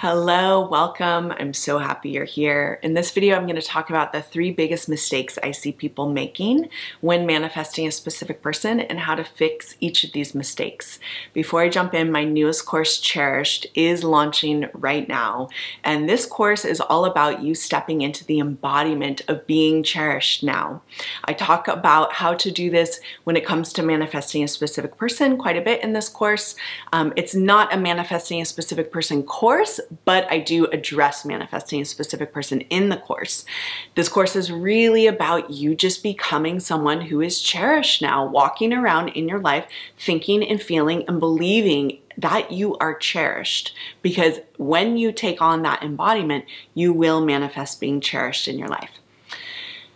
Hello, welcome. I'm so happy you're here. In this video, I'm going to talk about the 3 biggest mistakes I see people making when manifesting a specific person and how to fix each of these mistakes. Before I jump in, my newest course, Cherished, is launching right now. And this course is all about you stepping into the embodiment of being cherished now. I talk about how to do this when it comes to manifesting a specific person quite a bit in this course. It's not a manifesting a specific person course, but I do address manifesting a specific person in the course. This course is really about you just becoming someone who is cherished now, walking around in your life, thinking and feeling and believing that you are cherished. Because when you take on that embodiment, you will manifest being cherished in your life.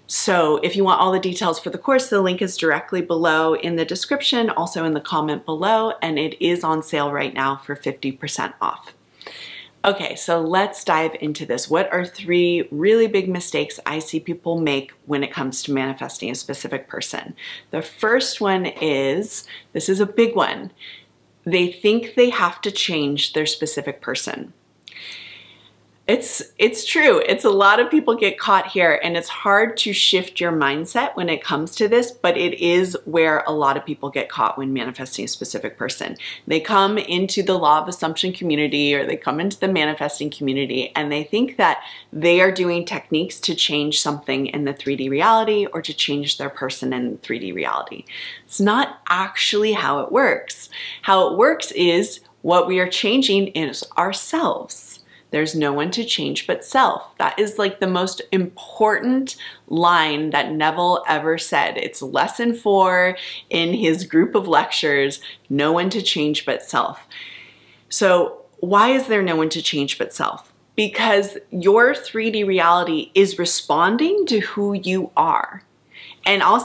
So if you want all the details for the course, the link is directly below in the description, also in the comment below, and it is on sale right now for 50% off. Okay, so let's dive into this. What are 3 really big mistakes I see people make when it comes to manifesting a specific person? The first one is, this is a big one, they think they have to change their specific person. It's true. It's a lot of people get caught here, and it's hard to shift your mindset when it comes to this, but it is where a lot of people get caught when manifesting a specific person. They come into the law of assumption community, or they come into the manifesting community, and they think that they are doing techniques to change something in the 3D reality or to change their person in 3D reality. It's not actually how it works. How it works is what we are changing is ourselves. There's no one to change but self. That is like the most important line that Neville ever said. It's lesson 4 in his group of lectures, no one to change but self. So why is there no one to change but self? Because your 3D reality is responding to who you are. And I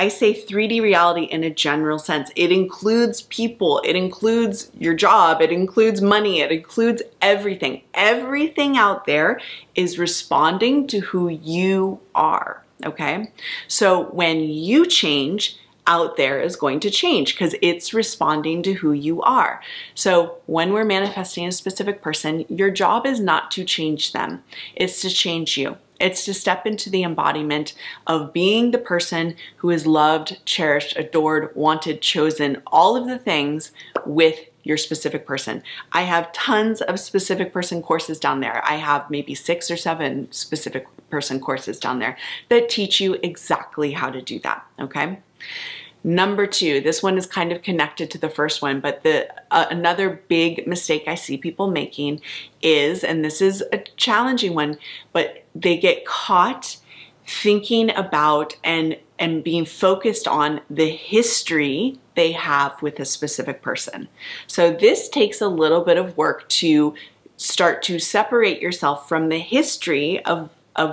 say 3D reality in a general sense. It includes people, it includes your job, it includes money, it includes everything. Everything out there is responding to who you are, okay? So when you change, out there is going to change because it's responding to who you are. So when we're manifesting a specific person, your job is not to change them, it's to change you. It's to step into the embodiment of being the person who is loved, cherished, adored, wanted, chosen, all of the things with your specific person. I have tons of specific person courses down there. I have maybe 6 or 7 specific person courses down there that teach you exactly how to do that, okay? Number 2, this one is kind of connected to the first one, but another big mistake I see people making is, and this is a challenging one, but they get caught thinking about and being focused on the history they have with a specific person. So this takes a little bit of work to start to separate yourself from the history of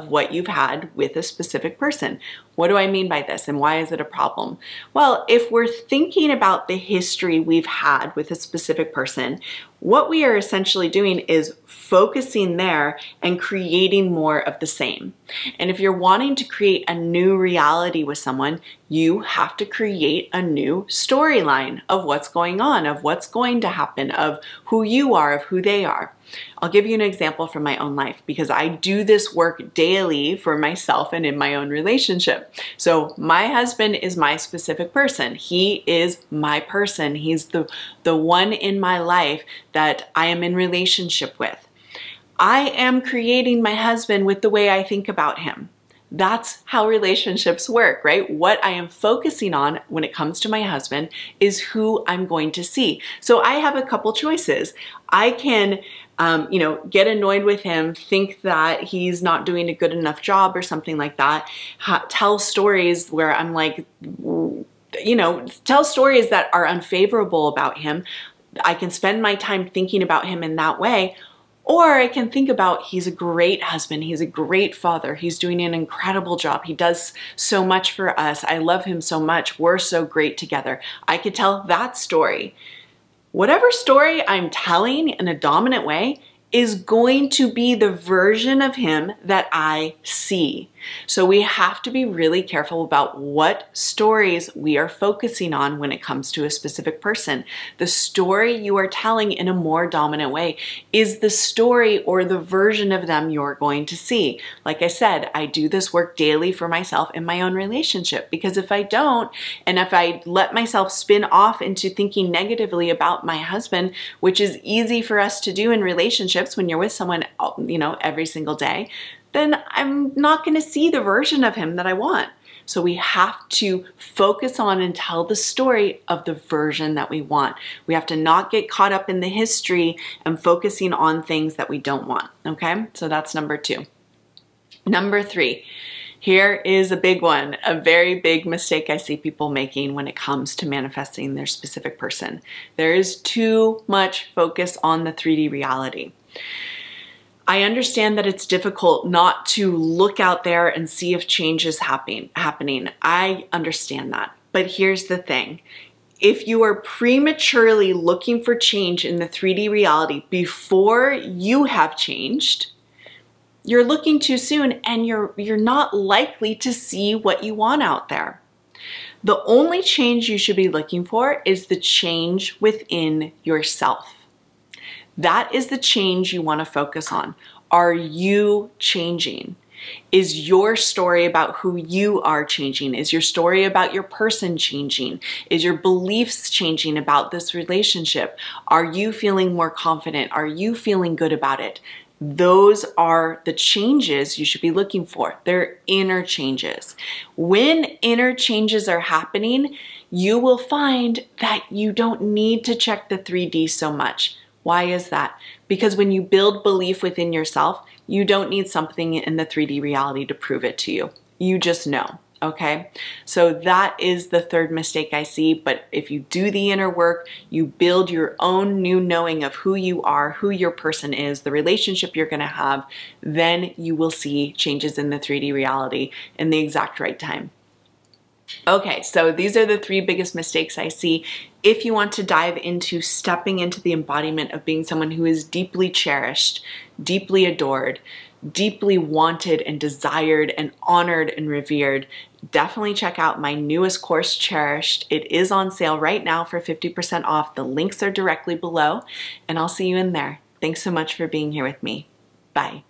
what you've had with a specific person. What do I mean by this, and why is it a problem? Well, if we're thinking about the history we've had with a specific person, what we are essentially doing is focusing there and creating more of the same. And if you're wanting to create a new reality with someone, you have to create a new storyline of what's going on, of what's going to happen, of who you are, of who they are. I'll give you an example from my own life because I do this work daily for myself and in my own relationship. So my husband is my specific person. He is my person. He's the one in my life that I am in relationship with. I am creating my husband with the way I think about him. That's how relationships work, right? What I am focusing on when it comes to my husband is who I'm going to see. So I have a couple choices. I can get annoyed with him, think that he's not doing a good enough job or something like that, tell stories where I'm like, tell stories that are unfavorable about him. I can spend my time thinking about him in that way. Or I can think about he's a great husband, he's a great father, he's doing an incredible job, he does so much for us, I love him so much, we're so great together. I could tell that story. Whatever story I'm telling in a dominant way is going to be the version of him that I see. So we have to be really careful about what stories we are focusing on when it comes to a specific person. The story you are telling in a more dominant way is the story or the version of them you're going to see. Like I said, I do this work daily for myself in my own relationship, because if I don't, and if I let myself spin off into thinking negatively about my husband, which is easy for us to do in relationships when you're with someone, every single day, then I'm not going to see the version of him that I want. So we have to focus on and tell the story of the version that we want. We have to not get caught up in the history and focusing on things that we don't want. Okay, so that's number 2. Number 3, here is a big one, a very big mistake I see people making when it comes to manifesting their specific person. There is too much focus on the 3D reality. I understand that it's difficult not to look out there and see if change is happening. I understand that. But here's the thing. If you are prematurely looking for change in the 3D reality before you have changed, you're looking too soon, and you're not likely to see what you want out there. The only change you should be looking for is the change within yourself. That is the change you want to focus on. Are you changing? Is your story about who you are changing? Is your story about your person changing? Is your beliefs changing about this relationship? Are you feeling more confident? Are you feeling good about it? Those are the changes you should be looking for. They're inner changes. When inner changes are happening, you will find that you don't need to check the 3D so much. Why is that? Because when you build belief within yourself, you don't need something in the 3D reality to prove it to you. You just know, okay? So that is the third mistake I see. But if you do the inner work, you build your own new knowing of who you are, who your person is, the relationship you're gonna have, then you will see changes in the 3D reality in the exact right time. Okay, so these are the 3 biggest mistakes I see. If you want to dive into stepping into the embodiment of being someone who is deeply cherished, deeply adored, deeply wanted and desired and honored and revered, definitely check out my newest course, Cherished. It is on sale right now for 50% off. The links are directly below, and I'll see you in there. Thanks so much for being here with me. Bye.